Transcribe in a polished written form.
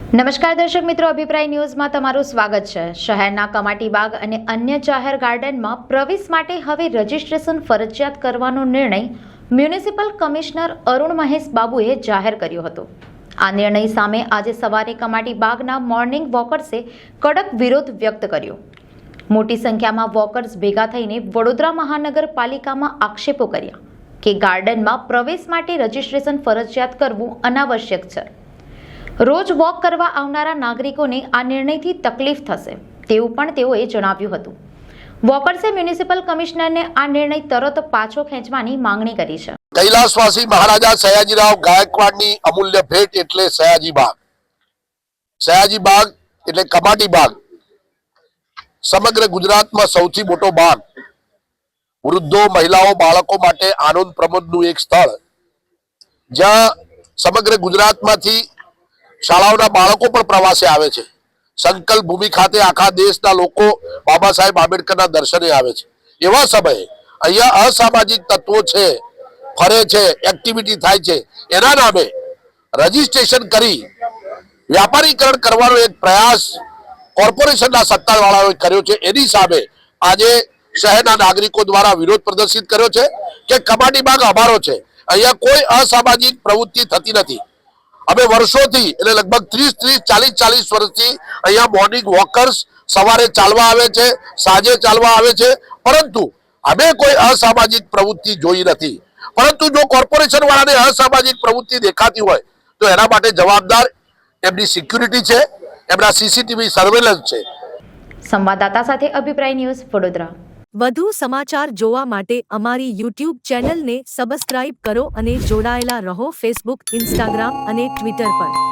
નમસ્કાર દર્શક મિત્રો, અભિપ્રાય ન્યૂઝમાં તમારું સ્વાગત છે। શહેરના કમાટી બાગ અને અન્ય જાહેર ગાર્ડનમાં પ્રવેશ માટે હવે રજીસ્ટ્રેશન ફરજિયાત કરવાનો નિર્ણય મ્યુનિસિપલ કમિશનર અરુણ મહેશ બાબુએ જાહેર કર્યો હતો। આ નિર્ણય સામે આજે સવારે કમાટી બાગના મોર્નિંગ વોકર્સે કડક વિરોધ વ્યક્ત કર્યો। મોટી સંખ્યામાં વોકર્સ ભેગા થઈને વડોદરા મહાનગરપાલિકામાં આક્ષેપો કર્યા કે ગાર્ડનમાં પ્રવેશ માટે રજીસ્ટ્રેશન ફરજિયાત કરવું અનાવશ્યક છે। રોજ વોક કરવા આવનારા નાગરિકોને આ નિર્ણયથી તકલીફ થશે તેવું પણ તેઓએ જણાવ્યું હતું। વોકર્સે મ્યુનિસિપલ કમિશનરને આ નિર્ણય તરત પાછો ખેંચવાની માંગણી કરી છે। કૈલાસવાસી મહારાજા સયાજીરાવ ગાયકવાડની અમૂલ્ય ભેટ એટલે સયાજી બાગ। સયાજી બાગ એટલે કમાટી બાગ સમગ્ર ગુજરાતમાં સૌથી મોટો બાગ, વૃદ્ધો, મહિલાઓ, બાળકો માટે આનંદ પ્રમોદનું એક સ્થળ, જ્યાં સમગ્ર ગુજરાતમાંથી શાળાઓના બાળકો પણ પ્રવાસે આવે છે। સંકલ્પ ભૂમિ ખાતે આખા દેશના લોકો બાબા સાહેબ આંબેડકરના દર્શને આવે છે। એવા સમયે અહીંયા અસામાજિક તત્વો છે, ફરે છે, એક્ટિવિટી થાય છે, એના નામે રજીસ્ટ્રેશન કરી વ્યાપારીકરણ કરવાનો એક પ્રયાસ કોર્પોરેશનના સત્તાવાળાઓએ કર્યો છે। એની સામે આજે શહેરના નાગરિકો દ્વારા વિરોધ પ્રદર્શિત કર્યો છે કે કમાટી બાગ અમારો છે, અહીંયા કોઈ અસામાજિક પ્રવૃત્તિ થતી નથી। અમે વર્ષોથી એટલે લગભગ 30-40 વર્ષથી અહીંયા મોર્નિંગ વોકર્સ સવારે ચાલવા આવે છે, સાંજે ચાલવા આવે છે, પરંતુ અમે કોઈ અસામાજિક પ્રવૃત્તિ જોઈ નથી। પરંતુ જો કોર્પોરેશન વાળાને અસામાજિક પ્રવૃત્તિ દેખાતી હોય તો એના માટે જવાબદાર એમની સિક્યુરિટી છે, એમના સીસીટીવી સર્વેલન્સ છે। સંવાદદાતા સાથે અભિપ્રાય ન્યૂઝ, વડોદરા। વધુ સમાચાર જોવા માટે અમારી યુટ્યુબ ચેનલને સબસ્ક્રાઇબ કરો અને જોડાયેલા રહો ફેસબુક, ઇન્સ્ટાગ્રામ અને ટ્વિટર પર।